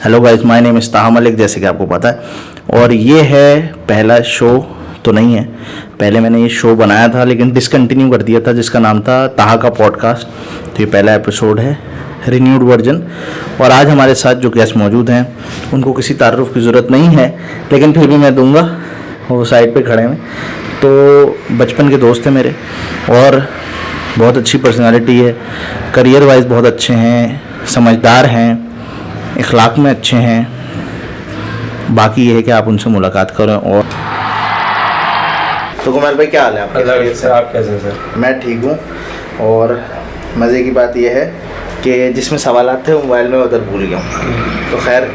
Hello guys, my name is ताहा मलिक, जैसे कि आपको पता है। और ये है पहला शो तो नहीं है, पहले मैंने ये शो बनाया था लेकिन डिसकंटिन्यू कर दिया था, जिसका नाम था ताहा का पॉडकास्ट। तो ये पहला एपिसोड है, रिन्यूड वर्जन। और आज हमारे साथ जो गेस्ट मौजूद हैं उनको किसी तारुफ की ज़रूरत नहीं है, लेकिन फिर भी मैं दूंगा, वो साइड पे खड़े हैं। तो बचपन के दोस्त हैं मेरे और बहुत अच्छी पर्सनालिटी है, करियर वाइज बहुत अच्छे हैं, समझदार हैं, इखलाक में अच्छे हैं। बाकी ये है कि आप उनसे मुलाकात करें। और तो कुमार भाई, क्या हाल है आपके? सर आप कैसे हैं सर? मैं ठीक हूँ। और मज़े की बात यह है कि जिसमें सवालात थे वो मोबाइल में उधर भूल गया हूँ। तो खैर,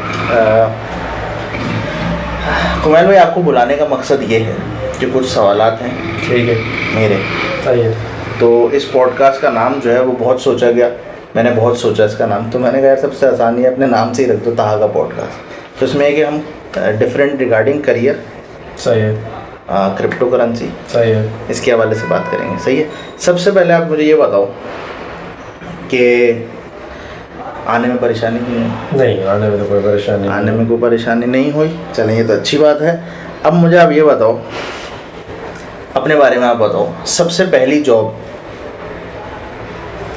कुमार भाई, आपको बुलाने का मकसद ये है कि कुछ सवालात हैं, ठीक है, मेरे। आइए। तो इस पॉडकास्ट का नाम जो है वो बहुत सोचा गया, मैंने बहुत सोचा इसका नाम। तो मैंने कहा यार सबसे आसानी है अपने नाम से ही रख दो, ताहा का पॉडकास्ट। तो इसमें है कि हम डिफरेंट रिगार्डिंग करियर, सही है, क्रिप्टो करेंसी, सही है, इसके हवाले से बात करेंगे। सही है। सबसे पहले आप मुझे ये बताओ कि आने में परेशानी नहीं हुई? नहीं, आने में तो कोई परेशानी आने में कोई परेशानी नहीं हुई, चलें, ये तो अच्छी बात है। अब मुझे आप ये बताओ, अपने बारे में आप बताओ, सबसे पहली जॉब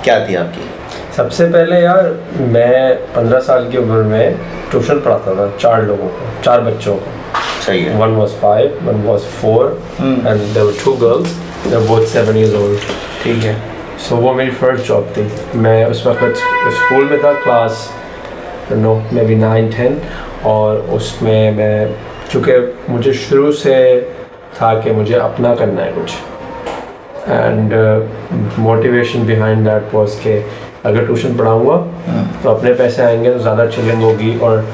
क्या थी आपकी? सबसे पहले यार, मैं 15 साल की उम्र में ट्यूशन पढ़ाता था 4 लोगों को, 4 बच्चों को। सही है। One was 5, one was 4 and there were 2 girls, they were both 7 years old। ठीक है। सो वो मेरी फर्स्ट जॉब थी। मैं उस वक्त स्कूल में था, क्लास मे बी 9-10, और उसमें मैं, चूँकि मुझे शुरू से था कि मुझे अपना करना है कुछ, and motivation behind that was कि अगर ट्यूशन पढ़ाऊँगा तो अपने पैसे आएंगे तो ज़्यादा चिलिंग होगी और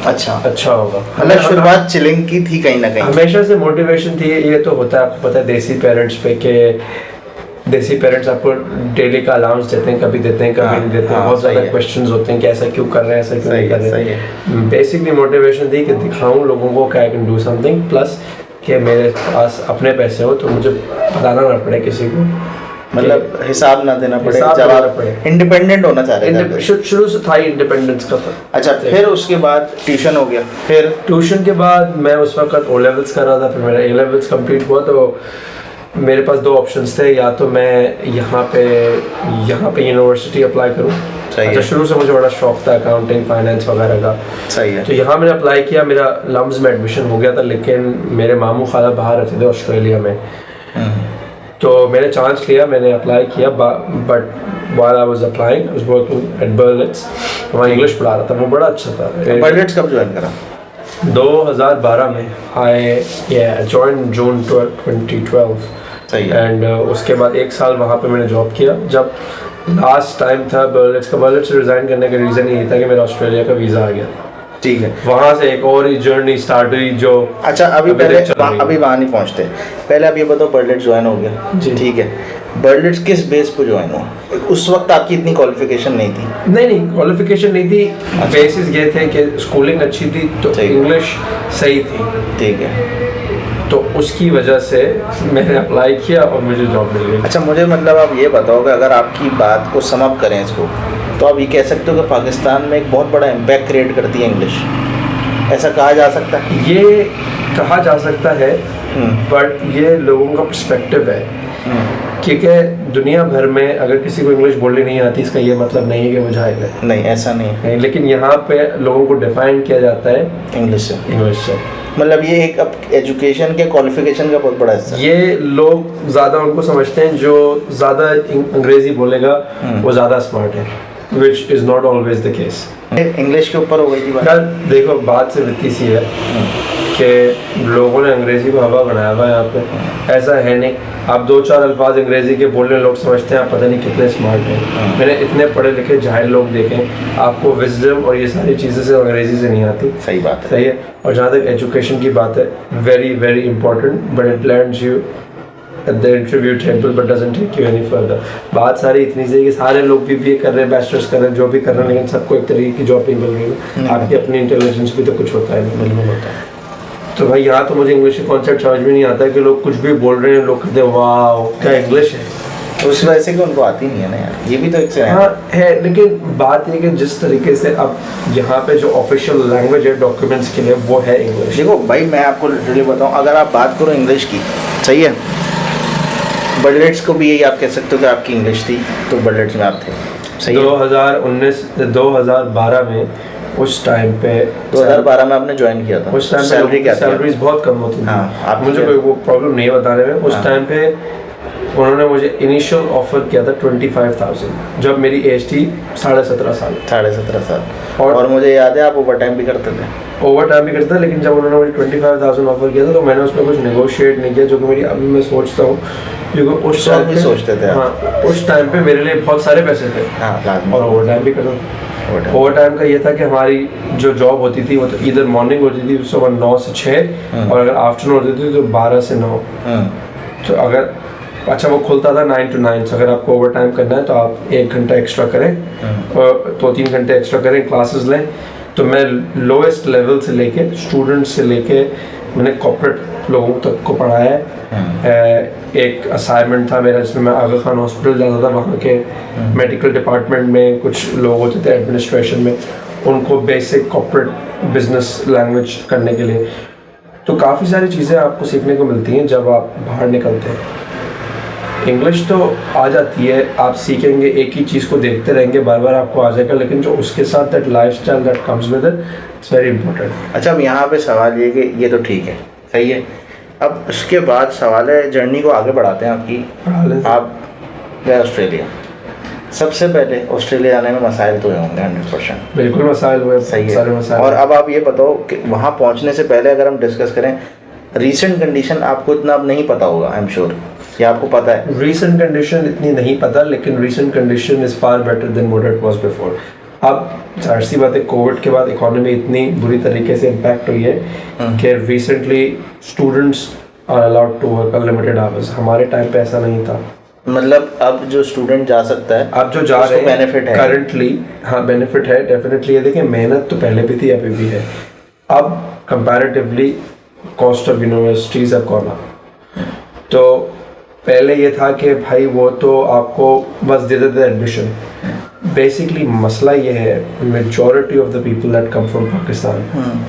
अच्छा होगा। मतलब शुरुआत चिलिंग की थी कहीं ना कहीं? हमेशा से मोटिवेशन थी। ये तो होता है, आपको पता है, देसी पेरेंट्स पे के देसी पेरेंट्स आपको डेली का अलाउंस देते हैं, कभी देते हैं कभी नहीं देते हैं। बहुत ज़्यादा क्वेश्चंस होते हैं कि ऐसा क्यों कर रहे हैं, ऐसा क्यों नहीं कर रहे हैं। बेसिकली मोटिवेशन थी कि दिखाऊं लोगों को कि I can do something, plus कि मेरे पास अपने पैसे हो तो मुझे बताना ना पड़े किसी को, मतलब हिसाब ना देना पड़े, इंडिपेंडेंट होना चाह रहे थे। शुरू से था ही इंडिपेंडेंस का था। अच्छा, फिर उसके बाद ट्यूशन हो गया। फिर ट्यूशन के बाद मैं उस वक्त O लेवल्स कर रहा था, फिर मेरा A लेवल्स कंप्लीट हुआ। तो मेरे पास 2 ऑप्शंस थे, या तो मैं यहाँ पे यूनिवर्सिटी अप्लाई करूँ। अच्छा, शुरू से मुझे बड़ा शौक था अकाउंटिंग, फाइनेंस वगैरह का। सही है। तो यहाँ मैंने अप्लाई किया, मेरा लम्स में एडमिशन हो गया था, लेकिन मेरे मामू खाला बाहर रहते थे ऑस्ट्रेलिया में। तो मैंने चांस लिया, मैंने अप्लाई किया, but while I was applying, I was working at Berlitz। वहाँ इंग्लिश पढ़ा रहा था, वो बड़ा अच्छा था। बर्लिट्स कब ज्वाइन करा? 2012 में। I joined June 2012। सही है। एंड उसके बाद 1 साल वहाँ पे मैंने जॉब किया। जब लास्ट टाइम था बर्लिट्स का, बर्लिट्स से रिज़ाइन करने का रीज़न यही था कि मेरा ऑस्ट्रेलिया का वीज़ा आ गया। ठीक है। वहाँ से एक और ही जर्नी स्टार्ट हुई जो। अच्छा, अभी वहाँ नहीं पहुँचते, पहले आप ये बताओ, बर्लिट्स ज्वाइन हो गया जी, ठीक है। बर्लिट्स किस बेस पर ज्वाइन हुआ? उस वक्त आपकी इतनी क्वालिफिकेशन नहीं थी? नहीं, क्वालिफिकेशन नहीं थी। बेसिस ये थे कि स्कूलिंग अच्छी थी, तो इंग्लिश सही थी, ठीक है। तो उसकी वजह से मैंने अप्लाई किया और मुझे जॉब मिल गई। अच्छा, मुझे मतलब आप ये बताओ कि अगर आपकी बात को सम अप करें इसको, तो आप ये कह सकते हो कि पाकिस्तान में एक बहुत बड़ा इम्पैक्ट क्रिएट करती है इंग्लिश, ऐसा कहा जा सकता है? ये कहा जा सकता है, बट ये लोगों का पर्सपेक्टिव है। क्योंकि दुनिया भर में अगर किसी को इंग्लिश बोलनी नहीं आती, इसका ये मतलब नहीं है कि वो जाहिल है। नहीं, ऐसा नहीं है। लेकिन यहाँ पे लोगों को डिफाइन किया जाता है इंग्लिश से। मतलब ये एक एजुकेशन के क्वालिफिकेशन का बहुत बड़ा हिस्सा। ये लोग ज़्यादा उनको समझते हैं जो ज़्यादा अंग्रेज़ी बोलेगा वो ज़्यादा स्मार्ट है, which is not always the case। English के ऊपर हो गई थी बात। यार देखो, बात से वित्ती सी है कि लोगों ने अंग्रेज़ी को हवा बनाया हुआ है यहाँ पे। ऐसा है नहीं, आप 2-4 अल्फाज अंग्रेज़ी के बोलने लोग समझते हैं आप पता नहीं कितने स्मार्ट हैं। मैंने इतने पढ़े लिखे जाहिल लोग देखें, आपको विजडम और ये सारी चीज़ें से अंग्रेज़ी से नहीं आती। सही बात है, सही है। और जहाँ तक एजुकेशन की बात है, very very important, but it lands you at the interview table but doesn't take you any further। बात सारी इतनी सी है कि सारे लोग BBA कर रहे हैं, बैचलर्स कर रहे हैं, जो भी कर रहे हैं, लेकिन सबको एक तरीके की जॉब नहीं मिल रही है। आपकी अपनी इंटेलिजेंस भी तो कुछ होता है, बिल्कुल होता है। तो भाई यहाँ तो मुझे इंग्लिश के कॉन्सेप्ट समझ में नहीं आता है कि लोग कुछ भी बोल रहे हैं, लोग कहते हैं वाह क्या इंग्लिश है। तो उस वजह से कि उनको आती नहीं है ना यार, ये भी तो एक से हाँ है, लेकिन बात ये कि जिस तरीके से अब यहाँ पे जो ऑफिशियल लैंग्वेज है डॉक्यूमेंट्स के लिए वो है इंग्लिश। देखो भाई मैं आपको लिटरली बताऊँ, अगर आप बात करो इंग्लिश की, सही है, बर्डलेट्स को भी यही आप कह सकते हो कि आपकी इंग्लिश थी तो बर्डलेट्स में आप थे, सही है। 2012 में उस टाइम पे 2012 में आपने ज्वाइन किया था, उस टाइम सैलरी क्या थी? सैलरीज बहुत कम होती थी। हाँ, आप मुझे कोई वो प्रॉब्लम नहीं बताने में। उस हाँ। टाइम पे उन्होंने मुझे इनिशियल ऑफर किया था 25,000, जब मेरी एज थी 17.5 साल। 17.5 साल। और और मुझे याद है आप ओवर टाइम भी करते थे। ओवर टाइम भी करता, लेकिन जब उन्होंने मुझे 25,000 ऑफर किया था तो मैंने उसमें कुछ नेगोशिएट नहीं किया, जो कि मेरी अभी मैं सोचता हूँ, क्योंकि उस टाइम भी सोचते थे। हाँ, उस टाइम पे मेरे लिए बहुत सारे पैसे थे। हाँ, और ओवर टाइम भी करता था। ओवर टाइम का ये था कि हमारी जो जॉब होती थी वो तो इधर मॉर्निंग होती थी सुबह 9 से 6, और अगर आफ्टरनून होती थी तो 12 से 9। तो अगर अच्छा वो खुलता था 9 to 9, अगर आपको ओवर टाइम करना है तो आप 1 घंटा एक्स्ट्रा करें और 2-3 घंटे एक्स्ट्रा करें, क्लासेस लें। तो मैं लोएस्ट लेवल से लेके स्टूडेंट से लेके मैंने कॉर्पोरेट लोगों तक को पढ़ाया है। एक असाइनमेंट था मेरा जिसमें मैं आगा खान हॉस्पिटल जाता था, वहाँ के मेडिकल डिपार्टमेंट में कुछ लोग होते थे एडमिनिस्ट्रेशन में, उनको बेसिक कॉर्पोरेट बिजनेस लैंग्वेज करने के लिए। तो काफ़ी सारी चीज़ें आपको सीखने को मिलती हैं जब आप बाहर निकलते हैं। इंग्लिश तो आ जाती है, आप सीखेंगे, एक ही चीज़ को देखते रहेंगे, बार बार आपको आ जाएगा, लेकिन जो उसके साथ that lifestyle that comes with it, it's very important. अच्छा, अब यहाँ पे सवाल ये कि ये तो ठीक है, सही है, अब उसके बाद सवाल है, जर्नी को आगे बढ़ाते हैं आपकी। आप गए ऑस्ट्रेलिया, सबसे पहले ऑस्ट्रेलिया जाने में मसाइल तो होंगे 100%। बिल्कुल मसाइल हुए, सही सारे है। मसाइल। और अब आप ये बताओ कि वहाँ पहुँचने से पहले अगर हम डिस्कस करें, रीसेंट कंडीशन आपको इतना अब नहीं पता होगा, आई एम श्योर, या आपको पता है? रीसेंट कंडीशन इतनी नहीं पता, लेकिन recent condition is far better than what it was before. अब जाहिर सी बात है, कोविड के बाद इकोनॉमी इतनी बुरी तरीके से इम्पैक्ट हुई है कि recently students are allowed to work unlimited hours. हमारे टाइम पे ऐसा नहीं था। मतलब अब जो स्टूडेंट जा सकता है, अब जो जा रहे हैं बेनिफिट है करंटली, हाँ बेनिफिट है डेफिनेटली। ये देखिए, मेहनत तो पहले भी थी, अभी भी है। अब comparatively cost of universities have gone up. तो पहले ये था कि भाई वो तो आपको बस दे देते एडमिशन। बेसिकली मसला ये है, majority of the people that come from Pakistan,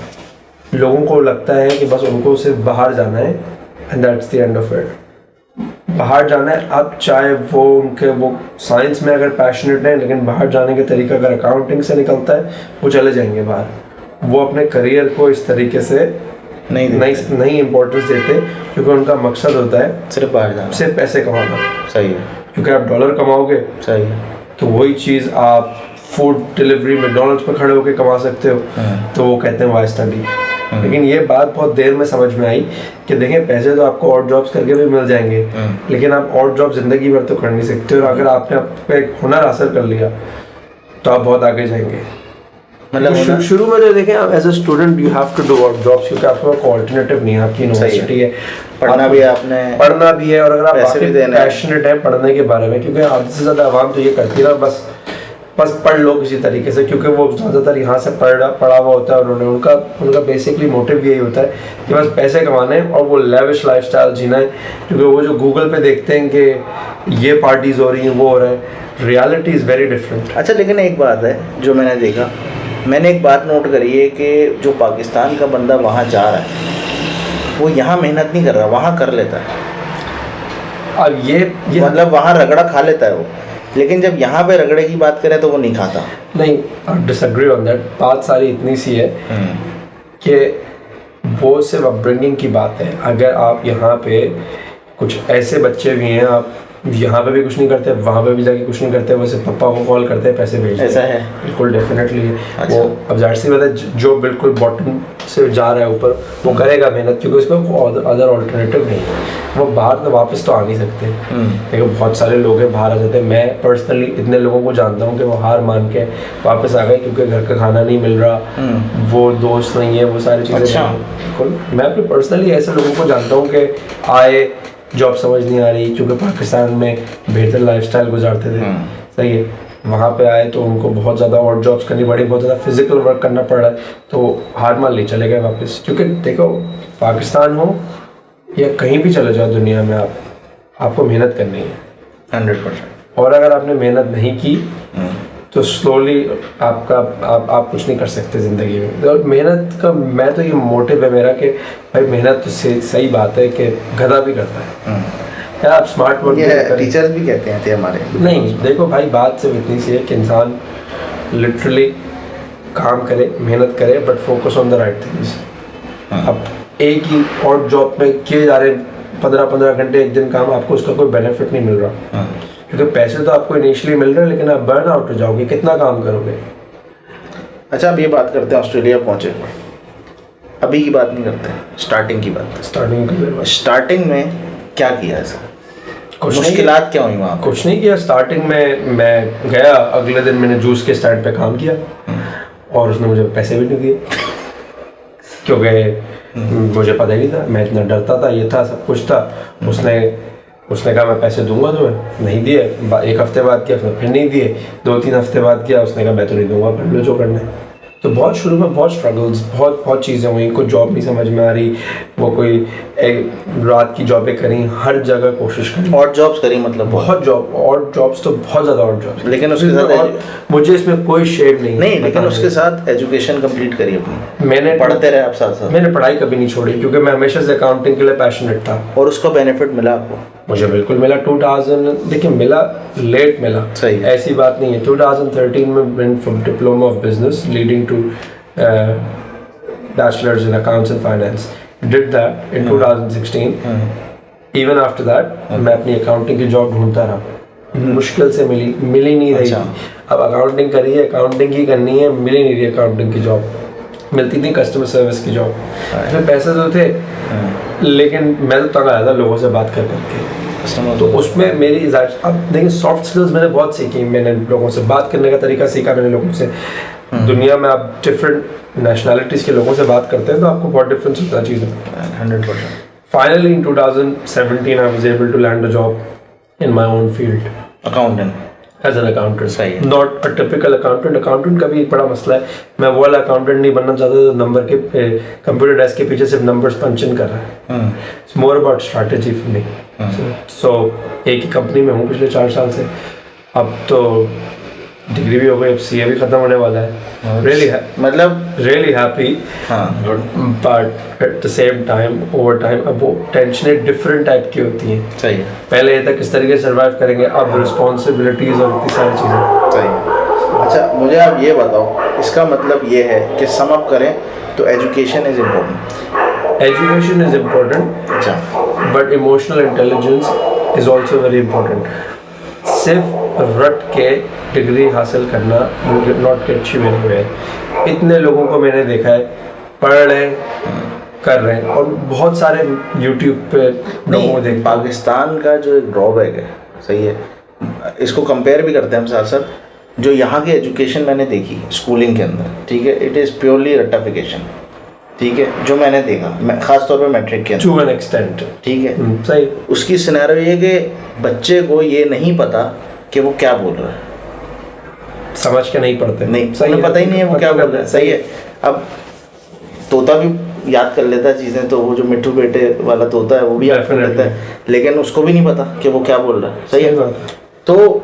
लोगों को लगता है कि बस उनको सिर्फ बाहर जाना है and that's the end of it. बाहर जाना है, अब चाहे वो उनके वो साइंस में अगर पैशनेट है, लेकिन बाहर जाने का तरीका अगर अकाउंटिंग से निकलता है, वो चले जाएंगे बाहर। वो अपने करियर को इस तरीके से नहीं इम्पोर्टेंस देते, क्योंकि उनका मकसद होता है सिर्फ बाहर जाना, सिर्फ पैसे कमाना। सही है, क्योंकि आप डॉलर कमाओगे, सही है, तो वही चीज़ आप फूड डिलीवरी मैकडॉनल्ड्स पर खड़े होकर कमा सकते हो। तो वो कहते हैं वाई स्टडी। लेकिन ये बात बहुत देर में समझ में आई कि देखें, पैसे तो आपको और जॉब्स करके भी मिल जाएंगे, लेकिन आप और जॉब जिंदगी भर तो कर नहीं सकते। और अगर आपने आपका एक हुनर हासिल कर लिया तो आप बहुत आगे जाएंगे। मतलब शुरू में जो देखें, आप as a student you have to do out jobs, क्योंकि आपके पास ऑल्टरनेटिव नहीं है। आपकी यूनिवर्सिटी है, पढ़ना भी है, आपने पढ़ना भी है, और अगर आप पैशनेट है पढ़ने के बारे में, क्योंकि आधे से ज़्यादा आवाम तो ये करती है ना, बस पढ़ लो किसी तरीके से, क्योंकि वो ज़्यादातर यहाँ से पढ़ा हुआ होता है उन्होंने। उनका बेसिकली मोटिव यही होता है कि बस पैसे कमाने हैं और वो लेविश लाइफस्टाइल जीना है। क्योंकि वो जो गूगल पे देखते हैं कि ये पार्टीज हो रही हैं, वो हो रहा है, रियलिटी इज़ वेरी डिफरेंट। अच्छा, लेकिन एक बात है जो मैंने देखा, मैंने एक बात नोट करी है कि जो पाकिस्तान का बंदा वहाँ जा रहा है, वो यहाँ मेहनत नहीं कर रहा, वहाँ कर लेता है। अब ये मतलब वहाँ रगड़ा खा लेता है वो, लेकिन जब यहाँ पे रगड़े की बात करें तो वो नहीं खाता। नहीं, डिसएग्री ऑन दैट। बात सारी इतनी सी है कि वो सिर्फ अपब्रिंगिंग की बात है। अगर आप यहाँ पे कुछ ऐसे बच्चे भी हैं, आप यहाँ पे भी कुछ नहीं करते, वहाँ पे भी जाके कुछ नहीं करते, वैसे पापा को कॉल करते हैं, पैसे भेजते हैं। ऐसा है, बिल्कुल डेफिनेटली। अच्छा। वो अब जाहिर सी बात है, जो बिल्कुल बॉटम से जा रहा है ऊपर, वो करेगा मेहनत, क्योंकि उसका अदर ऑल्टरनेटिव नहीं है। वो बाहर तो वापस तो आ नहीं सकते। देखो, बहुत सारे लोग हैं बाहर आ जाते हैं। मैं पर्सनली इतने लोगों को जानता हूँ कि वो हार मान के वापस आ गए, क्योंकि घर का खाना नहीं मिल रहा, वो दोस्त नहीं है, वो सारी चीज़ें। अच्छा। मैं अपने पर्सनली ऐसे लोगों को जानता हूँ कि आए, जॉब समझ नहीं आ रही, क्योंकि पाकिस्तान में बेहतर लाइफस्टाइल गुजारते थे, सही है, वहाँ पे आए तो उनको बहुत ज़्यादा और जॉब्स करनी पड़ी, बहुत ज़्यादा फिजिकल वर्क करना पड़ा, तो हार मान ले चले गए वापस। क्योंकि देखो, पाकिस्तान हो या कहीं भी चले जाओ दुनिया में, आपको मेहनत करनी है। 100%। और अगर आपने मेहनत नहीं की तो स्लोली आप कुछ नहीं कर सकते ज़िंदगी में। और मेहनत का मैं तो ये मोटिव है मेरा कि भाई मेहनत तो सही बात है कि गधा भी करता है यार। आप स्मार्ट वर्क टीचर्स भी कहते हैं थे हमारे। नहीं देखो भाई, बात सिर्फ इतनी सी है कि इंसान लिटरली काम करे, मेहनत करे, but focus on the right things. अब एक ही और जॉब में किए जा रहे 15-15 घंटे एक दिन काम, आपको उसका कोई बेनिफिट नहीं मिल रहा। क्योंकि पैसे तो आपको इनिशियली मिल रहे हैं, लेकिन आप बर्न आउट हो जाओगे, कितना काम करोगे। अच्छा, अब ये बात करते हैं ऑस्ट्रेलिया पहुंचे, अभी की बात नहीं करते, स्टार्टिंग की बात। स्टार्टिंग में क्या किया ऐसा, मुश्किलात क्या हुई वहाँ? कुछ नहीं किया। स्टार्टिंग में मैं गया, अगले दिन मैंने जूस के स्टैंड पे काम किया और उसने मुझे पैसे भी नहीं दिए क्योंकि मुझे पता ही नहीं था, मैं इतना डरता था, ये था सब कुछ था। उसने कहा मैं पैसे दूंगा तुम्हें, नहीं दिए। एक हफ्ते बाद किया, उसने फिर नहीं दिए। 2-3 हफ्ते बाद किया, उसने कहा मैं तो नहीं दूंगा, कर लो जो करना है। तो बहुत शुरू में बहुत स्ट्रगल्स, बहुत चीज़ें हुई। कोई जॉब नहीं समझ में आ रही, वो कोई एक रात की जॉबें करी, हर जगह कोशिश करी, और जॉब्स करी, मतलब बहुत जॉब और जॉब्स तो बहुत ज़्यादा और जॉब्स। लेकिन उसके साथ मुझे इसमें कोई शेड नहीं लेकिन उसके साथ एजुकेशन कंप्लीट करी अपनी, मैंने पढ़ते रहे आप साथ साथ। मैंने पढ़ाई कभी नहीं छोड़ी क्योंकि मैं हमेशा से अकाउंटिंग के लिए पैशनेट था। और उसका बेनिफिट मिला आपको? मुझे बिल्कुल मिला। 2000 देखिए, मिला लेट मिला, सही, ऐसी बात नहीं है। 2013 में went from diploma of business leading to bachelor's in accounts and finance. Did that in 2016. Even after that मैं अपनी अकाउंटिंग की जॉब ढूंढता रहा, मुश्किल से मिल ही नहीं रही थी। अब अकाउंटिंग करी है, अकाउंटिंग ही करनी है, मिल ही नहीं रही अकाउंटिंग की जॉब, मिलती थी कस्टमर सर्विस की जॉब। इसमें पैसे तो थे लेकिन मैं तो तंग आया था लोगों से बात कर करके। तो उसमें मेरी अब देखिए सॉफ्ट स्किल्स मैंने बहुत सीखी। मैंने लोगों से बात करने का तरीका सीखा, मैंने लोगों से दुनिया में आप डिफरेंट नेशनैलिटीज़ के लोगों से बात करते हैं तो आपको बहुत डिफरेंस होता है चीज़ें। 100%। Finally in 2017 I was able to land a job in my own field, accountant, as an accountant. सही है। Not a typical accountant. Accountant का भी एक बड़ा मसला है, मैं वो वाला अकाउंटेंट नहीं बनना चाहता जो नंबर के कंप्यूटर डेस्क के पीछे सिर्फ नंबर्स पंच इन कर रहा है। It's more about strategy for me. So एक ही कंपनी में हूँ पिछले 4 साल से। अब तो डिग्री भी हो गई, अब सीए भी खत्म होने वाला है। Really happy, but at the same time over time अब वो टेंशनें डिफरेंट टाइप की होती हैं। सही है। पहले ये था किस तरीके से सर्वाइव करेंगे, अब रिस्पॉन्सिबिलिटीज और इतनी सारी चीज़ें। सही है। अच्छा, मुझे आप ये बताओ, इसका मतलब ये है कि सम अप करें तो education is important. Education is important, अच्छा, but emotional intelligence is also very important. सिर्फ रट के डिग्री हासिल करना नॉट गेट यू एनीवेयर। इतने लोगों को मैंने देखा है पढ़ रहे हैं, कर रहे हैं, और बहुत सारे यूट्यूब पे लोगों को देख। पाकिस्तान का जो एक ड्रॉबैक है, सही है, इसको कंपेयर भी करते हैं हम साथ साथ। जो यहाँ की एजुकेशन मैंने देखी स्कूलिंग के अंदर, ठीक है, इट इज़ प्योरली रट्टाफिकेशन, ठीक है, जो मैंने देखा, मैं खास तौर पे मैट्रिक के अंदर, टू एन एक्सटेंट, ठीक है, सही। उसकी सिनेरियो ये कि बच्चे को ये नहीं पता कि वो क्या बोल रहा है, समझ के नहीं पढ़ते, नहीं, उन्हें पता ही नहीं है वो क्या बोल रहा है। सही है। अब तोता भी याद कर लेता है चीज़ें, तो वो जो मिट्टू बेटे वाला तोता है वो भी याद कर लेता है, लेकिन उसको भी नहीं पता कि वो क्या बोल रहा है। सही है। तो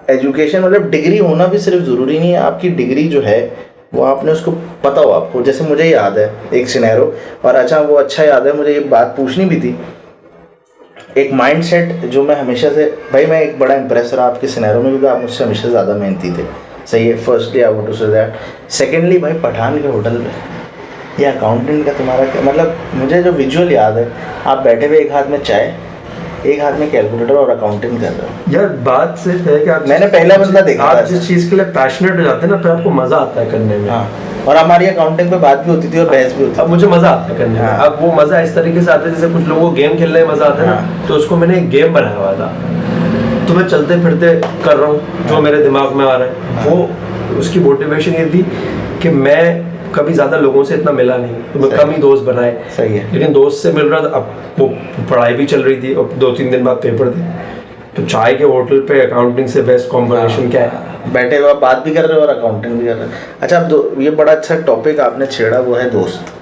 एजुकेशन मतलब डिग्री होना भी सिर्फ ज़रूरी नहीं है। आपकी डिग्री जो है वो आपने उसको पता हो आपको। जैसे मुझे याद है एक सिनेरियो, और अच्छा वो अच्छा याद है, मुझे ये बात पूछनी भी थी। एक माइंडसेट जो मैं हमेशा से, भाई मैं एक बड़ा इम्प्रेस रहा आपके सिनेरियो में, क्योंकि आप मुझसे हमेशा ज़्यादा मेहनती थे। सही है। Firstly I want to say that. Secondly भाई पठान के होटल में या अकाउंटेंट का तुम्हारा क्या मतलब, मुझे जो विजुअल याद है, आप बैठे हुए एक हाथ में चाय, एक हाथ में कैलकुलेटर और अकाउंटिंग कर रहे हो। यार बात सिर्फ है कि आप, मैंने पहला बंदा देखा, आप जिस चीज़ के लिए पैशनेट हो जाते हैं ना, फिर आपको मज़ा आता है करने में। हाँ, और हमारी अकाउंटिंग पे बात भी होती थी और बहस भी होती थी। अब मुझे मज़ा आता है करने में। अब वो मज़ा इस तरीके से आता है जैसे कुछ लोगों को गेम खेलने में मज़ा आता है ना, तो उसको मैंने एक गेम बनाया हुआ था, तो मैं चलते फिरते कर रहा हूँ जो मेरे दिमाग में आ रहा है। वो उसकी मोटिवेशन ये थी कि मैं कभी ज़्यादा लोगों से इतना मिला नहीं, तो मैं कम ही दोस्त बनाए। सही है। लेकिन दोस्त से मिल रहा था, अब वो पढ़ाई भी चल रही थी और 2-3 दिन बाद पेपर थे, तो चाय के होटल पे अकाउंटिंग से बेस्ट कॉम्बिनेशन क्या है। बैठे हुए बात भी कर रहे हो और अकाउंटिंग भी कर रहे हो। अच्छा, अब ये बड़ा अच्छा टॉपिक आपने छेड़ा, वो है दोस्त।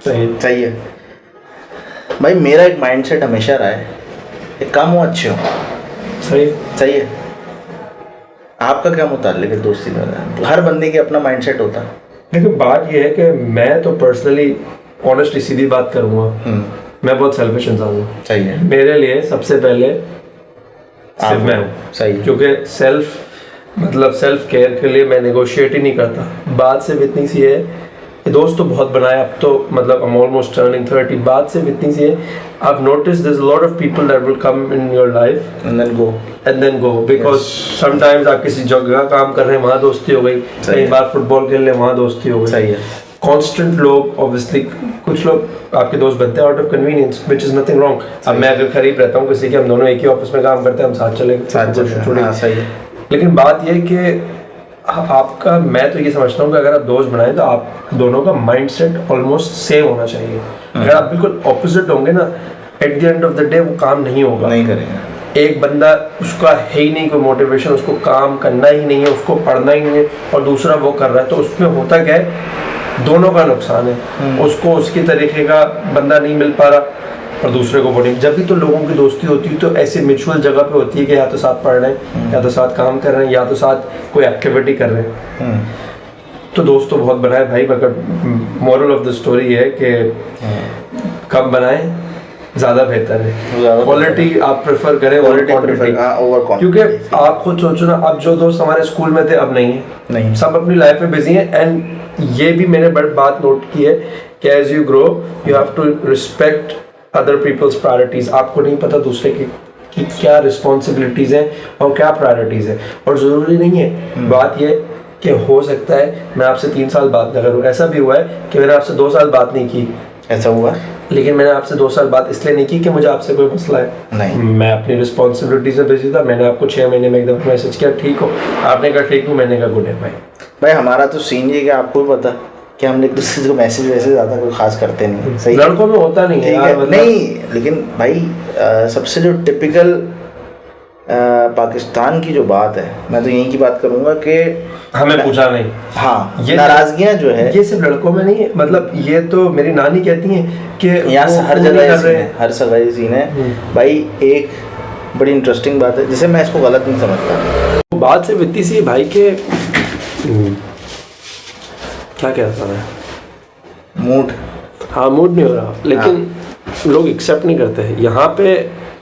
सही है भाई। मेरा एक माइंडसेट हमेशा रहा है एक काम हो अच्छे हो, सही सही है। आपका क्या मुताल्लिक है दोस्ती में? हर बंदे के अपना माइंडसेट होता है। देखो बात ये है कि मैं तो पर्सनली ऑनेस्टली सीधी बात करूँगा, मैं बहुत सेल्फिश इंसान हूँ। सही है, मेरे लिए सबसे पहले सिर्फ मैं हूँ। सही है। क्योंकि सेल्फ केयर के लिए मैं नेगोशिएट ही नहीं करता। बात सिर्फ इतनी सी है कि दोस्त तो बहुत बनाया, अब तो मतलब I'm almost turning 30। बात सिर्फ इतनी सी है, I've noticed there's a lot of people that will come in your life and then go because sometimes आप किसी जगह काम कर रहे हैं वहाँ दोस्ती हो गई, कई बार फुटबॉल खेल रहे वहाँ दोस्ती हो गई। सही है। कांस्टेंट लोग ऑब्वियसली, कुछ लोग आपके दोस्त बनते हैं out of convenience, which is nothing wrong. अब मैं अगर करीब रहता हूँ किसी के, हम दोनों एक ही ऑफिस में काम करते हैं, हम साथ चले हाँ, सही है। लेकिन बात यह कि आपका, मैं तो ये समझता हूँ कि अगर आप दोस्त बनाए तो आप दोनों का माइंडसेट ऑलमोस्ट सेम होना चाहिए। अगर आप बिल्कुल ऑपोजिट होंगे ना, at the end of the day वो काम नहीं होगा, नहीं करेंगे। एक बंदा उसका है ही नहीं कोई मोटिवेशन, उसको काम करना ही नहीं है, उसको पढ़ना ही नहीं है, और दूसरा वो कर रहा है, तो उसमें होता क्या है, दोनों का नुकसान है। उसको उसकी तरीके का बंदा नहीं मिल पा रहा और दूसरे को वो नहीं। जब भी तो लोगों की दोस्ती होती है तो ऐसे म्यूचुअल जगह पे होती है कि या तो साथ पढ़ रहे हैं, या तो साथ काम कर रहे हैं, या तो साथ कोई एक्टिविटी कर रहे हैं। तो दोस्त तो बहुत बनाए भाई, मगर मोरल ऑफ द स्टोरी है कि कम बनाए ज़्यादा बेहतर है। क्वालिटी आप प्रेफर करें ओवर क्वांटिटी, क्योंकि आप खुद सोचो ना, अब जो दोस्त हमारे स्कूल में थे अब नहीं है, सब अपनी लाइफ में बिजी हैं। एंड ये भी मैंने बड़ी बात नोट की है कि as you grow you have to respect other peoples priorities. आपको नहीं पता दूसरे की क्या रिस्पॉन्सिबिलिटीज हैं और क्या प्रायोरिटीज हैं, और ज़रूरी नहीं है। बात ये कि हो सकता है मैं आपसे 3 साल बात ना करूँ, ऐसा भी हुआ है कि मैंने आपसे 2 साल बात नहीं की, ऐसा हुआ, लेकिन मैंने आपसे 2 साल बात इसलिए नहीं की कि मुझे आपसे कोई मसला है, नहीं, मैं अपनी रिस्पॉन्सिबिलिटी से बिजी था। मैंने आपको 6 महीने में एकदम मैसेज किया ठीक हो, आपने कहा ठीक हूँ, मैंने कहा गुड है भाई। हमारा तो सीन ये कि आपको भी पता कि हम एक दूसरे को मैसेज वैसे ज़्यादा कोई खास करते नहीं। सही, लड़कों में होता नहीं है यार, मतलब नहीं, लेकिन भाई सबसे जो टिपिकल पाकिस्तान की जो बात है, मैं तो यहीं की बात करूँगा कि हमें पूछा नहीं। हाँ, ये नाराजगियाँ जो है ये सिर्फ लड़कों में नहीं है, मतलब ये तो मेरी नानी कहती हैं कि यहाँ से हर जगह हर जगह सीन है भाई। एक बड़ी इंटरेस्टिंग बात है, जिसे मैं इसको गलत नहीं समझता। बात सिर्फ इतनी सी भाई के क्या कहता है, मूड, हाँ मूड नहीं हो रहा, लेकिन लोग एक्सेप्ट नहीं करते हैं।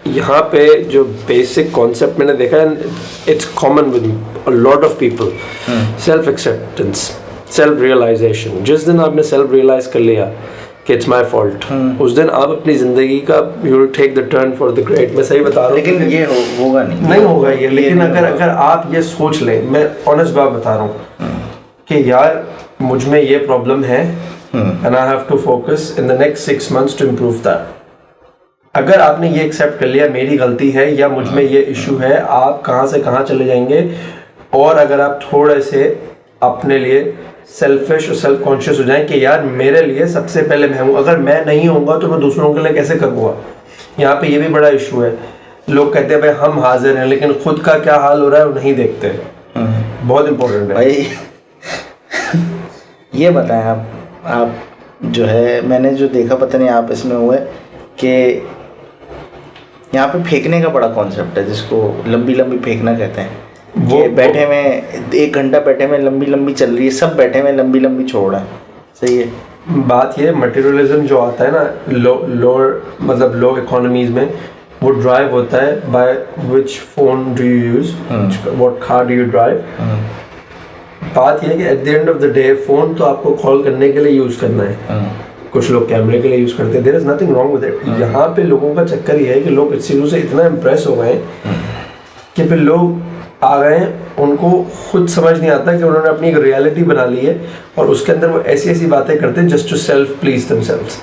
यहाँ पे जो बेसिक कॉन्सेप्ट मैंने देखा है, it's common with a lot of people, self acceptance, self realisation. जिस दिन आपने सेल्फ रियलाइज कर लिया कि इट्स माय फॉल्ट, उस दिन आप अपनी जिंदगी का you will take the turn for the great. मैं सही बता रहा हूँ, लेकिन ये होगा नहीं होगा ये। लेकिन अगर आप ये सोच लें, मैं ऑनेस्ट बात बता रहा हूँ कि यार मुझ में ये प्रॉब्लम है and I have to focus in the next 6 months to improve that. अगर आपने ये एक्सेप्ट कर लिया मेरी गलती है या मुझ में ये इशू है, आप कहाँ से कहाँ चले जाएंगे। और अगर आप थोड़े से अपने लिए सेल्फिश और सेल्फ कॉन्शियस हो जाएं कि यार मेरे लिए सबसे पहले मैं हूँ, अगर मैं नहीं होऊंगा तो मैं दूसरों के लिए कैसे करूँगा। यहाँ पे ये भी बड़ा इशू है, लोग कहते हैं भाई हम हाजिर हैं, लेकिन खुद का क्या हाल हो रहा है वो नहीं देखते। बहुत इंपॉर्टेंट है भाई। ये बताएं आप जो है, मैंने जो देखा, पता नहीं आप इसमें हुए कि यहाँ पे फेंकने का बड़ा कॉन्सेप्ट है, जिसको लंबी लंबी फेंकना कहते हैं। वो बैठे में 1 घंटा बैठे में लंबी लंबी चल रही है, सब बैठे में लंबी लंबी छोड़ रहे हैं। सही है। बात ये मटेरियलिज्म जो आता है ना, लो इकोनॉमीज में, वो ड्राइव होता है by which phone do you use, what car do you drive. बात यह है कि at the end of the day phone तो आपको कॉल करने के लिए यूज करना है, कुछ लोग कैमरे के लिए यूज करते हैं, there is nothing wrong with it. यहाँ पे लोगों का चक्कर ये है कि लोग इस चीज़ों से इतना इम्प्रेस हो गए कि फिर लोग आ गए, उनको खुद समझ नहीं आता कि उन्होंने अपनी एक रियलिटी बना ली है और उसके अंदर वो ऐसी ऐसी बातें करते हैं just to self please themselves.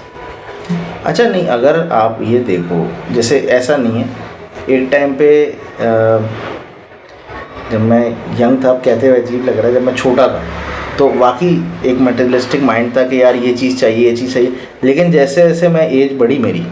अच्छा, नहीं, अगर आप ये देखो, जैसे ऐसा नहीं है, एक टाइम पे जब मैं यंग था, अब कहते हुए अजीब लग रहा है, जब मैं छोटा था तो वाकई एक मटेरियलिस्टिक माइंड था कि यार ये चीज़ चाहिए, ये चीज़ चाहिए। लेकिन जैसे जैसे मैं एज बढ़ी मेरी,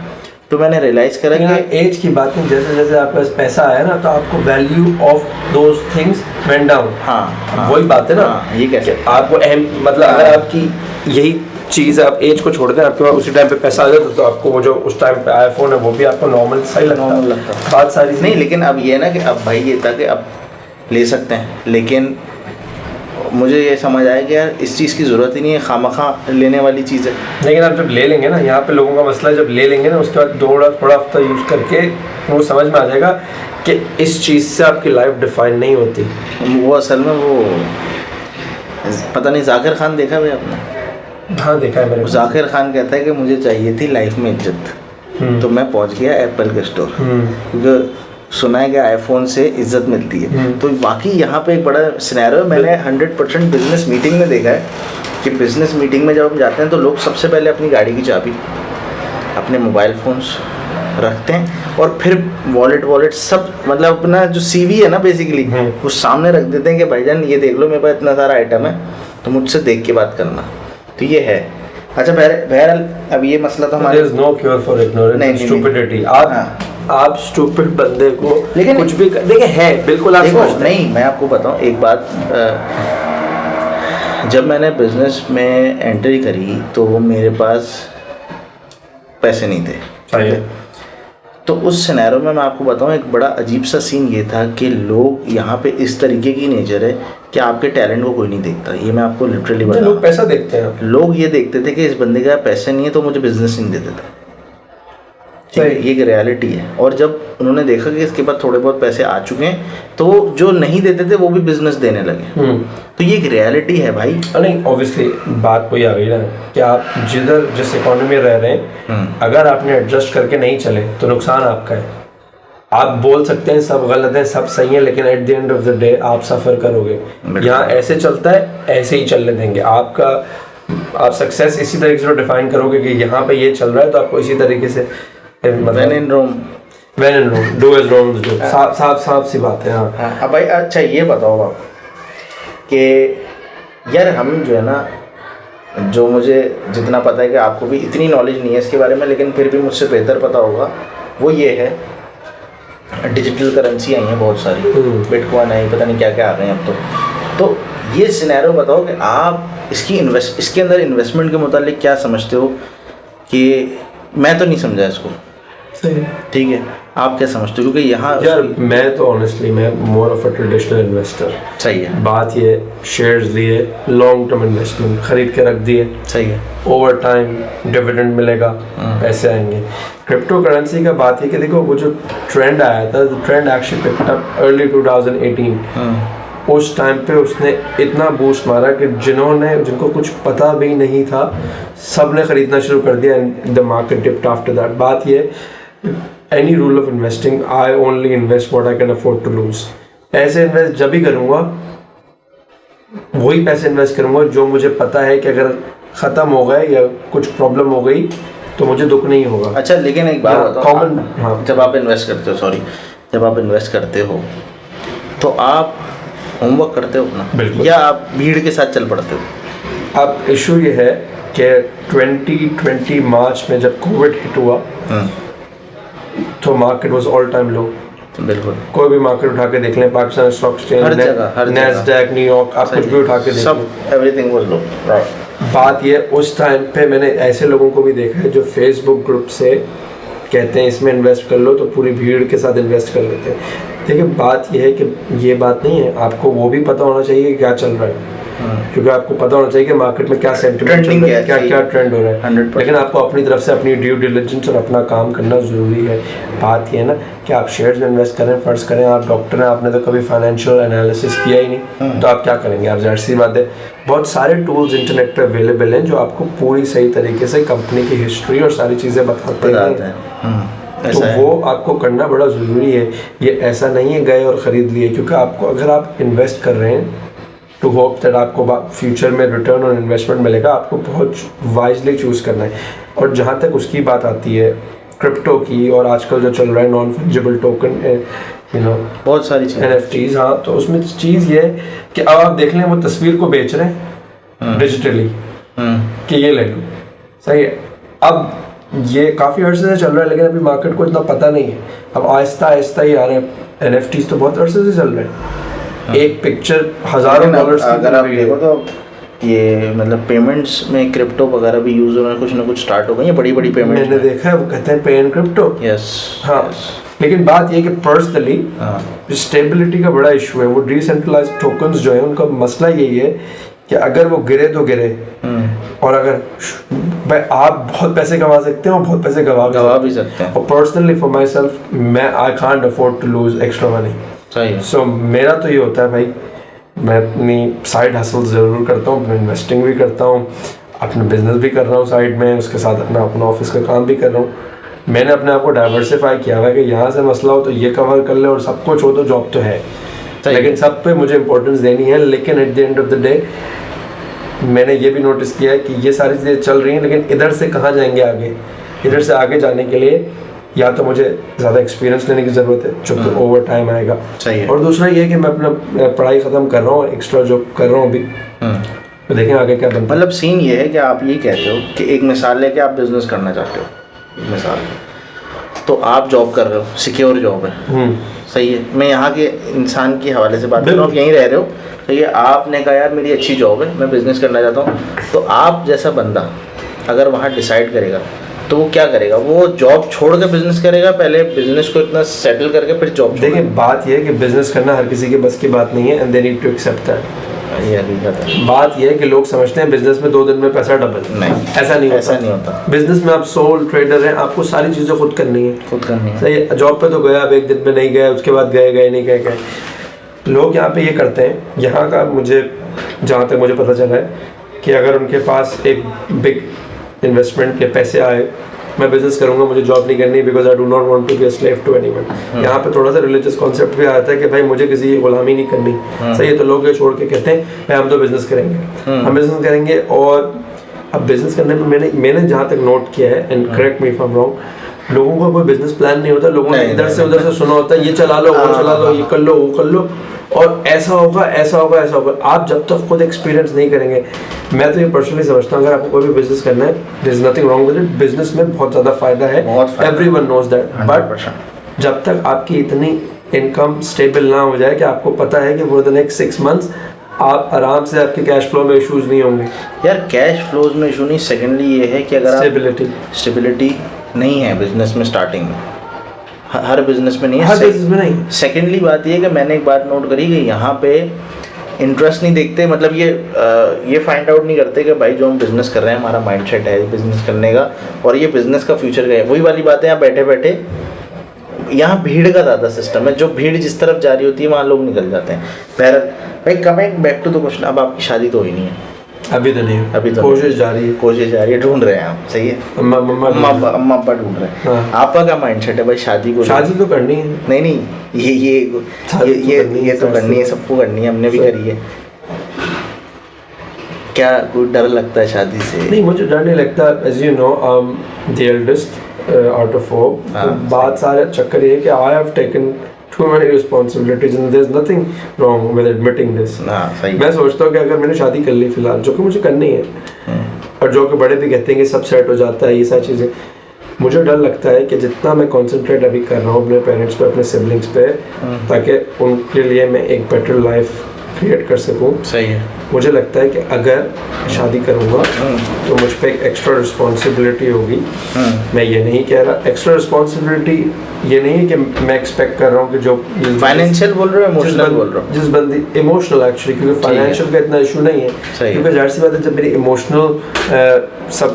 तो मैंने रियलाइज़ करा कि एज की बात नहीं, जैसे जैसे आपके पास पैसा आया ना, तो आपको value of those things went down. हाँ, वही बात है ना। हाँ, ये कैसे आपको मतलब अगर आपकी यही चीज़ है, आप एज को छोड़ दें, आपके पास उसी टाइम पे पैसा आ जाता तो आपको वो जो उस टाइम पे आईफोन है वो भी आपको नॉर्मल सही नॉर्मल लगता है। बात सारी नहीं, लेकिन अब ये ना कि अब भाई ये था कि अब ले सकते हैं, लेकिन मुझे ये समझ आया कि यार इस चीज़ की ज़रूरत ही नहीं है, खामखा लेने वाली चीज़ है। लेकिन आप जब ले लेंगे ना, यहाँ पे लोगों का मसला है, जब ले लेंगे ना उसके बाद थोड़ा हफ्ता यूज़ करके वो समझ में आ जाएगा कि इस चीज़ से आपकी लाइफ डिफाइन नहीं होती। वो असल में वो पता नहीं, जाकिर खान देखा भाई आपने? हाँ देखा है मैंने। जाकिर खान कहता है कि मुझे चाहिए थी लाइफ में इज्जत, तो मैं पहुंच गया एप्पल के स्टोर, क्योंकि सुना है कि आईफोन से इज्जत मिलती है। तो वाकई यहाँ पे एक बड़ा सिनेरियो मैंने 100% बिजनेस मीटिंग में देखा है कि बिजनेस मीटिंग में जब हम जाते हैं तो लोग सबसे पहले अपनी गाड़ी की चाबी, अपने मोबाइल फ़ोन्स रखते हैं और फिर वॉलेट सब, मतलब अपना जो सीवी है ना बेसिकली वो सामने रख देते हैं कि भाईजान ये देख लो मेरे पास इतना सारा आइटम है, तो मुझसे देख के बात करना। तो ये है। अच्छा बहरहाल अब ये मसला तो हमारे no cure for ignorance, stupidity. आप स्टूपिड बंदे को लेकिन कुछ भी देखिए है बिल्कुल आप नहीं, मैं आपको बताऊं एक बात, जब मैंने बिजनेस में एंट्री करी तो मेरे पास पैसे नहीं थे। तो उस सिनेरियो में मैं आपको बताऊं एक बड़ा अजीब सा सीन ये था कि लोग यहाँ पे इस तरीके की नेचर है कि आपके टैलेंट को कोई नहीं देखता। ये मैं आपको लिटरली बता रहा हूं। लोग पैसा देखते हैं, लोग ये देखते थे कि इस बंदे का पैसे नहीं है तो मुझे बिजनेस नहीं दे देता। ये एक रियलिटी है। और जब उन्होंने देखा कि इसके पास थोड़े बहुत पैसे आ चुके हैं तो जो नहीं देते थे वो भी बिजनेस देने लगे। तो ये एक रियलिटी है भाई। नहीं ऑब्वियसली बात कोई आ गई ना कि आप जिस इकोनॉमी में रह रहे हैं, अगर आपने एडजस्ट करके नहीं चले तो नुकसान आपका है। आप बोल सकते हैं सब गलत है सब सही है, लेकिन at the end of the day आप सफ़र करोगे। यहाँ ऐसे चलता है, ऐसे ही चलने देंगे। आप सक्सेस इसी तरीके से डिफाइन करोगे कि यहाँ पे ये चल रहा है तो आपको इसी तरीके से When in Rome, do as Rome do। साफ सी बात है। हाँ अब भाई अच्छा ये बताओ आप कि यार हम जो है ना, जो मुझे जितना पता है कि आपको भी इतनी नॉलेज नहीं है इसके बारे में, लेकिन फिर भी मुझसे बेहतर पता होगा, वो ये है डिजिटल करेंसी आई हैं बहुत सारी, बिटकॉइन आई, पता नहीं क्या क्या आ गए हैं अब तो ये सिनेरियो बताओ कि आप इसके अंदर इन्वेस्टमेंट के मुतालिक क्या समझते हो? कि मैं तो नहीं समझा इसको, ठीक है, आप क्या समझते हो? क्योंकि यहाँ यार मैं तो ऑनेस्टली मैं more of a traditional investor. सही है। बात ये शेयर्स लिए, लॉन्ग टर्म इन्वेस्टमेंट, खरीद के रख दिए, सही है, ओवर टाइम डिविडेंड मिलेगा, पैसे आएंगे। क्रिप्टो करेंसी का बात है कि देखो वो जो ट्रेंड आया था, trend actually picked up early 2018। उस टाइम पे उसने इतना बूस्ट मारा कि जिनको कुछ पता भी नहीं था सब ने ख़रीदना शुरू कर दिया and the market dipped after that. बात ये any rule of investing, I only invest what I can afford to lose. पैसे इन्वेस्ट जब भी करूँगा वही पैसे इन्वेस्ट करूँगा जो मुझे पता है कि अगर ख़त्म हो गए या कुछ प्रॉब्लम हो गई तो मुझे दुख नहीं होगा। अच्छा लेकिन एक बात बताओ, कॉमन हाँ, जब आप इन्वेस्ट करते हो तो आप होमवर्क करते हो अपना या आप भीड़ के साथ चल पड़ते हो? अब इशू ये है कि 2020 मार्च में जब कोविड हिट हुआ तो मार्केट वाज ऑल टाइम लो। बिल्कुल, कोई भी मार्केट उठा के देख लें, Pakistan stock exchange, Nasdaq, New York, आप कुछ भी उठा के देख लें, एवरीथिंग वाज लो। बात ये उस टाइम पे मैंने ऐसे लोगों को भी देखा है जो फेसबुक ग्रुप से कहते हैं इसमें इन्वेस्ट कर लो तो पूरी भीड़ के साथ इन्वेस्ट कर लेते हैं। देखिए बात यह है कि ये बात नहीं है, आपको वो भी पता होना चाहिए कि क्या चल रहा है, क्योंकि आपको पता होना चाहिए कि मार्केट में क्या सेंटिमेंट चल रहा है, क्या ट्रेंड हो रहा है। 100%। लेकिन आपको अपनी तरफ से अपनी ड्यू डिलिजेंस और अपना काम करना ज़रूरी है। बात ये है ना कि आप शेयर्स में इन्वेस्ट करें, फ़र्ज़ करें आप डॉक्टर हैं, आपने तो कभी फाइनेंशियल एनालिसिस किया ही नहीं, तो आप क्या करेंगे? आप ज़ाहिर सी बात है बहुत सारे टूल्स इंटरनेट पर अवेलेबल हैं जो आपको पूरी सही तरीके से कंपनी की हिस्ट्री और सारी चीज़ें बताते हैं। तो वो आपको करना बड़ा ज़रूरी है। ये ऐसा नहीं है गए और ख़रीद लिए, क्योंकि आपको अगर आप इन्वेस्ट कर रहे हैं टू होप दैट आपको फ्यूचर में रिटर्न ऑन इन्वेस्टमेंट मिलेगा, आपको बहुत वाइजली चूज़ करना है। और जहाँ तक उसकी बात आती है क्रिप्टो की और आजकल जो चल रहा है नॉन फंजिबल टोकन, बहुत सारी चीज़ें NFTs, हाँ, तो उसमें चीज़ ये है कि अब आप देख लें वो तस्वीर को बेच रहे हैं डिजिटली कि ये ले लो, सही है। अब ये काफ़ी अर्से से चल रहा है लेकिन अभी मार्केट को इतना पता नहीं है, अब आहिस्ता आहिस्ता ही आ रहे हैं। NFTs तो बहुत अर्से से चल रहे हैं, एक पिक्चर हज़ारों डॉलर्स की। अगर आप देखो तो ये मतलब पेमेंट्स में क्रिप्टो वगैरह भी यूज़ होना कुछ ना कुछ स्टार्ट हो गई है बड़ी बड़ी पेमेंट। मैंने देखा है वो कहते हैं पे इन क्रिप्टो। यस। हाँ लेकिन बात ये है कि पर्सनली स्टेबिलिटी का बड़ा इशू है। वो डिसेंट्रलाइज टोकन्स जो है उनका मसला यही है कि अगर वो गिरे तो गिरे, और अगर भाई आप बहुत पैसे कमा सकते हैं और बहुत पैसे गवा भी सकते हैं। और पर्सनली फॉर माई सेल्फ मैं I can't afford to lose extra money. सही है। सो मेरा तो ये होता है भाई, मैं अपनी साइड हसल ज़रूर करता हूँ, अपनी इन्वेस्टिंग भी करता हूँ, अपना बिजनेस भी कर रहा हूँ साइड में, उसके साथ अपना ऑफिस का काम भी कर रहा हूँ। मैंने अपने आप को डाइवर्सिफाई किया हुआ है कि यहाँ से मसला हो तो ये कवर कर ले, और सब कुछ हो तो जॉब तो है, लेकिन सब पे मुझे इंपॉर्टेंस देनी है। लेकिन at the end of the day मैंने ये भी नोटिस किया है कि ये सारी चीज़ें चल रही हैं, लेकिन इधर से कहाँ जाएंगे आगे। इधर से आगे जाने के लिए या तो मुझे ज़्यादा एक्सपीरियंस लेने की ज़रूरत है जो कि ओवर टाइम आएगा, और दूसरा ये कि मैं अपना पढ़ाई ख़त्म कर रहा हूँ, एक्स्ट्रा जॉब कर रहा हूँ अभी, तो देखें आगे क्या बनता है। मतलब सीन ये है कि आप ये कहते हो कि एक मिसाल लेके आप बिजनेस करना चाहते हो, मिसाल तो आप जॉब कर रहे हो, सिक्योर जॉब है, सही है। मैं यहाँ के इंसान के हवाले से बात कर रहा हूँ, आप यहीं रह रहे हो, तो ये आपने कहा यार मेरी अच्छी जॉब है, मैं बिज़नेस करना चाहता हूँ, तो आप जैसा बंदा अगर वहाँ डिसाइड करेगा तो वो क्या करेगा? वो जॉब छोड़ के बिजनेस करेगा, पहले बिजनेस को इतना सेटल करके फिर जॉब? देखिए बात ये है कि बिजनेस करना हर किसी के बस की बात नहीं है, and they need to accept that. ये हकीकत है। बात ये है कि लोग समझते हैं बिजनेस में 2 दिन में पैसा डबल, नहीं ऐसा नहीं होता। बिजनेस में आप सोल ट्रेडर हैं, आपको सारी चीज़ें खुद करनी है, सही है। जॉब पे तो गया, अब एक दिन में नहीं गया, उसके बाद गए नहीं गए। लोग यहाँ पे ये करते हैं, यहाँ का मुझे जहाँ तक मुझे पता चला है कि अगर उनके पास एक बिग इन्वेस्टमेंट के पैसे आए, मैं बिजनेस करूंगा, मुझे जॉब नहीं करनी, because I do not want to be a slave to anyone. यहाँ पे थोड़ा सा रिलीजियस कॉन्सेप्ट भी आता है कि भाई मुझे किसी की गुलामी नहीं करनी, सही है। तो लोग ये छोड़ के कहते हैं भाई हम तो बिजनेस करेंगे, हम बिजनेस करेंगे। और अब बिजनेस करने में मैंने जहाँ तक नोट किया है, and correct me if I am wrong, लोगों का कोई बिजनेस प्लान नहीं होता। लोगों ने इधर से उधर से सुना होता है, ये चला लो, वो चला लो, ये कर लो, वो कर लो, और ऐसा होगा ऐसा होगा ऐसा होगा। आप जब तक खुद एक्सपीरियंस नहीं करेंगे, मैं तो ये पर्सनली समझता हूँ अगर आपको कोई भी बिजनेस करना है, there is nothing wrong with it. Business में बहुत ज़्यादा फायदा है, एवरीवन नोज दैट, बट जब तक आपकी इतनी इनकम स्टेबल ना हो जाए कि आपको पता है कि फॉर द नेक्स्ट 6 मंथ्स आप आराम से, आपके कैश फ्लो में इश्यूज नहीं होंगे। यार कैश फ्लोज में इशू नहीं, सेकेंडली ये है कि अगर स्टेबिलिटी नहीं है बिजनेस में, स्टार्टिंग में हर बिजनेस में नहीं है, हर बिजनेस में नहीं। सेकेंडली बात ये है कि मैंने एक बात नोट करी कि यहाँ पे इंटरेस्ट नहीं देखते, मतलब ये फाइंड आउट नहीं करते कि भाई जो हम बिज़नेस कर रहे हैं हमारा माइंडसेट है बिज़नेस करने का, और ये बिज़नेस का फ्यूचर का है। वही वाली बात है, यहाँ बैठे बैठे यहाँ भीड़ का ज़्यादा सिस्टम है, जो भीड़ जिस तरफ जा रही होती है वहाँ लोग निकल जाते हैं। पहले भाई coming back to the question, अब आपकी शादी तो हुई नहीं है? अभी तो नहीं, अभी तो कोशिश जारी है, ढूंढ रहे हैं आप, सही है। अम्मा अब्बा ढूंढ रहे हैं। हाँ। आपका क्या माइंडसेट है भाई? शादी तो करनी है। नहीं ये तो करनी है, सबको करनी है, हमने भी करी है। क्या कोई डर लगता है शादी से? नहीं, मुझे डर नहीं लगता। As you know the eldest out of 4, बात सारा चक्कर ये है कि I have taken too many responsibilities and there's nothing wrong with admitting this। मैं सोचता हूँ कि अगर मैंने शादी कर ली फिलहाल, जो कि मुझे करनी है, और जो कि बड़े भी कहते हैं कि सब सेट हो जाता है, ये सारी चीज़ें, मुझे डर लगता है कि जितना मैं कंसंट्रेट अभी कर रहा हूँ अपने पेरेंट्स पे, अपने सिबलिंग्स पे, ताकि उनके लिए मैं एक बेटर लाइफ क्रिएट कर सकूँ, सही है। मुझे लगता है कि अगर शादी करूँगा तो मुझ पर एक एक्स्ट्रा रिस्पॉन्सिबिलिटी होगी। मैं ये नहीं कह रहा एक्स्ट्रा रिस्पॉन्सिबिलिटी, ये नहीं है कि मैं एक्सपेक्ट कर रहा हूँ कि जो फाइनेंशियल बोल रहे हो, इमोशनल बोल रहा हूँ, जिस बंदी इमोशनल एक्चुअली, क्योंकि फाइनेंशियल का इतना इशू नहीं है, क्योंकि जाहिर सी बात है जब मेरी इमोशनल सब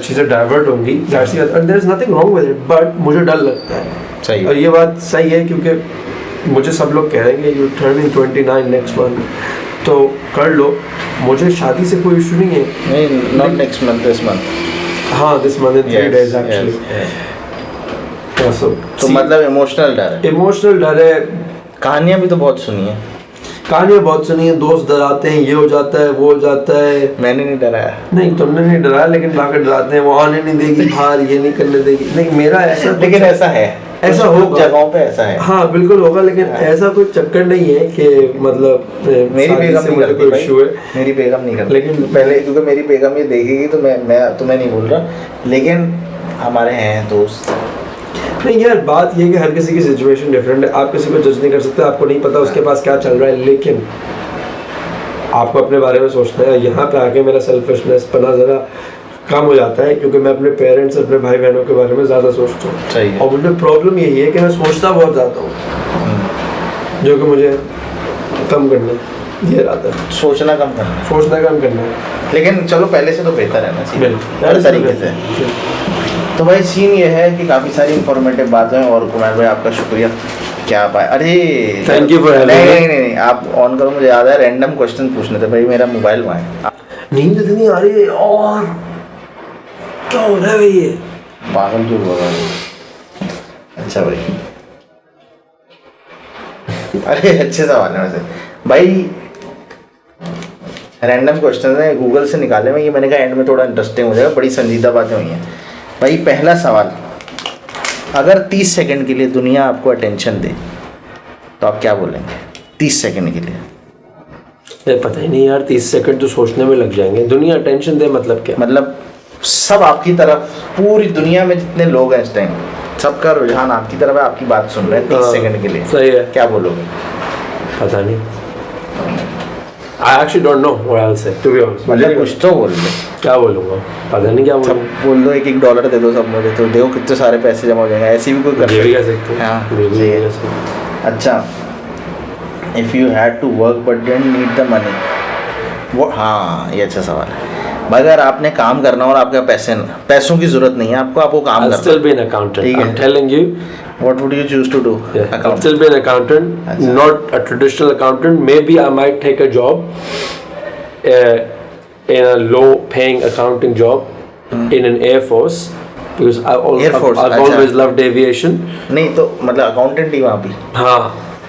चीज़ें डाइवर्ट होंगी, जाहिर सी बात, there is nothing wrong with it, but मुझे डर लगता है, सही। और ये बात सही है, क्योंकि मुझे सब लोग कह रहे हैं कि यू टर्निंग 29 नेक्स्ट मंथ, तो कर लो, मुझे शादी से कोई इशू नहीं है। नहीं, not next month, this month. हाँ, this month in 3 days actually. तो मतलब इमोशनल डर है। कहानियाँ भी तो बहुत सुनी है, दोस्त डराते हैं, ये हो जाता है, वो हो जाता है। मैंने नहीं डराया। नहीं, तुमने नहीं डराया, लेकिन बाकी डराते हैं, वो आने नहीं देगी बाहर, ये नहीं करने देगी। नहीं, मेरा ऐसा, लेकिन ऐसा है, ऐसा होगा, जगहों पे ऐसा है। हाँ बिल्कुल होगा, लेकिन ऐसा कोई चक्कर नहीं है कि मतलब मेरी बेगम से मुझे कोई इशू है। मेरी बेगम नहीं करती, लेकिन पहले, क्योंकि मेरी बेगम ये देखेगी तो मैं तुम्हें नहीं बोल रहा, लेकिन हमारे हैं दोस्त। नहीं यार, बात ये है कि हर किसी की सिचुएशन डिफरेंट है, आप किसी को जज नहीं कर सकते, आपको नहीं पता उसके पास क्या चल रहा है, लेकिन आपको अपने बारे में सोचना है। यहाँ पे आके मेरा सेल्फिशनेस पना ज़रा कम हो जाता है, क्योंकि मैं अपने पेरेंट्स, अपने भाई बहनों के बारे में ज़्यादा सोचता हूँ। सही है। और मुझे प्रॉब्लम यही है कि मैं सोचता बहुत ज़्यादा हूँ, जो कि मुझे कम करना है। ये रहता है, सोचना कम करना, सोचना कम करना है। लेकिन चलो पहले से तो बेहतर है ना सीन, बिल्कुल। हर तरीके से। तो भाई सीन ये है कि काफ़ी सारी इंफॉर्मेटिव बातें, और कुमार भाई आपका शुक्रिया। क्या पाए, अरे Thank you for having me. नहीं, आप ऑन करो, मुझे याद है रैंडम क्वेश्चन पूछने थे भाई, मेरा मोबाइल वहाँ है। नींद इतनी आ रही है और क्या हो रहा है भाई ये? पागल क्यों बोल रहा है? अच्छा भाई, अरे अच्छे सवाल है वैसे भाई, रैंडम क्वेश्चन है, गूगल से निकाले मैं, ये मैंने कहा एंड में थोड़ा इंटरेस्टिंग हो जाएगा, बड़ी संजीदा बातें हुई हैं भाई। पहला सवाल, अगर 30 सेकंड के लिए दुनिया आपको अटेंशन दे तो आप क्या बोलेंगे 30 सेकंड के लिए? ये पता ही नहीं यार, 30 सेकंड तो सोचने में लग जाएंगे। दुनिया अटेंशन दे मतलब क्या? मतलब सब आपकी तरफ, पूरी दुनिया में जितने लोग हैं इस टाइम, सबका रुझान आपकी तरफ है, आपकी बात सुन रहे हैं 30 सेकंड के लिए, सही है। क्या बोलोगे? पता नहीं, I actually don't know what I'll say, to be honest. मतलब कुछ तो बोल दो। क्या बोलूँगा, पता नहीं क्या सब बोलूँगा। बोल दो, $1 दे दो सब मुझे, तो देखो कितने सारे पैसे जमा हो जाएंगे, ऐसे भी कोई कर ये भी सकता कह सकते हैं। हाँ, ये भी सही है। कह सकते हैं। अच्छा, if you had to work but didn't need the money, वो, हाँ ये अच्छा सवाल है भाई। अगर आपने काम करना और आपके पैसों की जरूरत नहीं है आपको, आपको काम I'll करना, still be an accountant. ठीक है। I'm telling you. what would you choose to do? Yeah, I'll Account. still be an accountant, अच्छा। not a traditional accountant. Maybe I might take a job, in a low-paying accounting job in an Air Force, because Air Force, I've अच्छा। always loved aviation. नहीं तो मतलब accountant ही वहाँ भी, हाँ,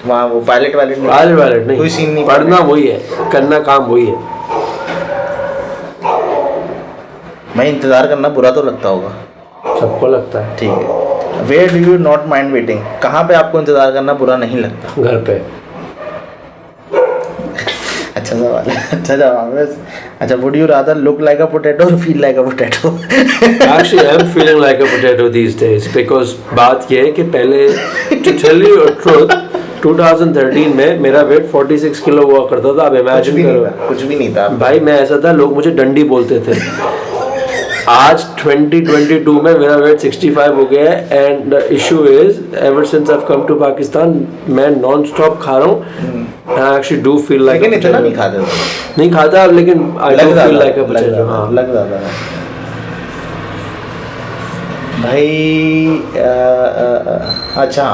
वहाँ वो पायलट वायलट नहीं, पायलट नहीं, कोई सीन नहीं, पढ़ना वही है, करना काम वही है। भाई इंतज़ार करना बुरा तो लगता होगा, सबको लगता है। ठीक है। Where do you not mind waiting, कहाँ पे आपको इंतज़ार करना बुरा नहीं लगता? घर पे। अच्छा सवाल है, अच्छा जवाब है। अच्छा, would you rather look like a potato और feel like a potato? Actually, I'm feeling like a potato these days, because बात ये है कि पहले, to tell you the truth, 2013 में मेरा वेट 46 किलो हुआ करता था। अब इमेजिन करो, कुछ भी नहीं था भाई मैं ऐसा था, लोग मुझे डंडी बोलते थे। आज 2022 में मेरा वेट 65 हो गया है, and the issue is ever since I have come to Pakistan मैं नॉन स्टॉप खा रहा हूँ। I actually do feel like, लेकिन इतना नहीं खाते, नहीं खाता, लेकिन I do feel like a potato. हाँ, लग जाता है भाई। अच्छा,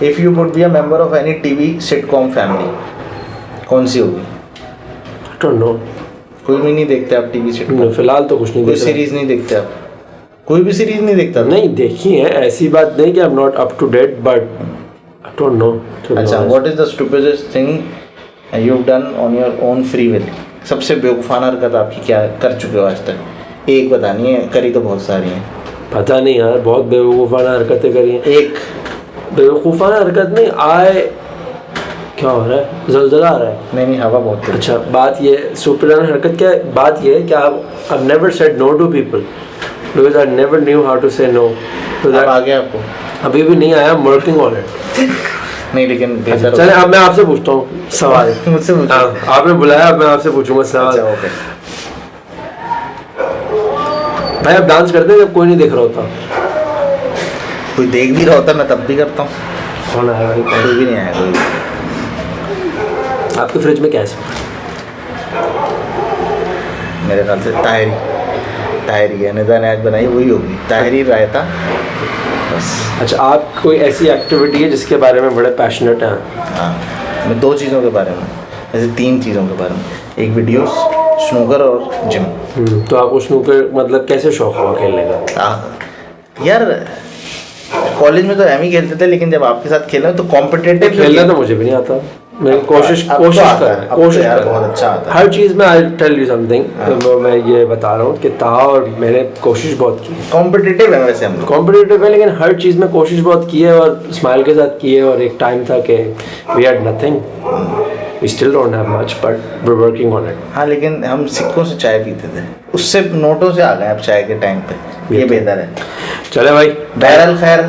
if you would be a member of any TV sitcom family, कौन सी होगी? डोंट नो, कोई भी नहीं देखते आप टीवी सिटकॉम? फिलहाल तो कुछ नहीं कोई देख रहा। सीरीज नहीं देखते आप? कोई भी सीरीज नहीं देखता? नहीं देखी है, ऐसी बात नहीं कि I am not up to date, but I don't know. अच्छा, what is the stupidest thing you have done on your own free will? सबसे बेवकूफ़ाना हरकत आपकी क्या कर चुके हो आज तक? एक बतानी है, करी तो बहुत सारी हैं। पता नहीं यार, बहुत बेवकूफ़ाना हरकतें करी हैं। एक बेवकूफ़ाना हरकत नहीं, क्या हो रहा है? ज़लज़ला आ रहा है। नहीं, हवा बहुत तेज। अच्छा, बात ये सुपरमैन हरकत क्या है? बात ये है कि I've never said no to people because I never knew how to say no. तो अब आ गया आपको? अभी भी नहीं आया, I'm working on it. नहीं, लेकिन बेहतर चले, अब मैं आपसे पूछता हूँ सवाल। मुझसे पूछो। हाँ, आपने बुलाया, अब मैं आपसे पूछूंगा सवाल। अच्छा, ओके। भाई आप डांस करते हैं जब कोई नहीं देख रहा होता? कोई देख भी रहा होता मैं तब भी करता हूँ। कौन आया भाई? कोई भी नहीं आया, कोई भी। आपके फ्रिज में क्या है? मेरे ख्याल से ताहरी है, निदा ने आज बनाई वही होगी, ताहरी रायता बस। अच्छा, आप कोई ऐसी एक्टिविटी है जिसके बारे में बड़े पैशनेट हैं? हाँ, मैं 2 चीज़ों के बारे में, ऐसे 3 चीज़ों के बारे में, एक वीडियोस, स्नूकर और जिम। तो आप उस स्नूकर मतलब कैसे शौक हुआ खेलने का? यार कॉलेज में तो एम ही खेलते थे, लेकिन जब आपके साथ खेलना तो कॉम्पिटेटिव खेलना तो मुझे भी नहीं आता। मैं कोशिश अब कोशिश तो आता है, कर अब तो कोशिश यार कर बहुत अच्छा आता है। हर चीज़ में। आई टेल यू समथिंग, मैं ये बता रहा हूँ कि ताहा और मैंने कोशिश बहुत की है। कॉम्पिटिटिव है वैसे हम लोग। कॉम्पिटिटिव है, लेकिन हर चीज़ में कोशिश बहुत की है, और स्माइल के साथ की है। और एक टाइम था कि we had nothing, We still don't have much, but we're working on it. हाँ, लेकिन हम सिक्कों से चाय पीते थे, उससे नोटों से आ गए अब चाय के टाइम पे, ये बेहतर है। चले भाई, बहरहाल खैर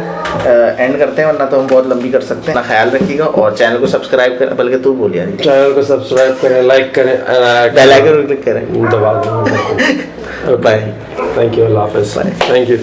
एंड करते हैं, वरना तो हम बहुत लंबी कर सकते हैं। अपना ख्याल रखिएगा और चैनल को सब्सक्राइब करें, बल्कि तू बोल यार, चैनल को सब्सक्राइब करें, लाइक करें, बेल आइकन क्लिक करें। दबा दें। बाय। थैंक यू, अल्लाह हाफ़िज़। Thank you.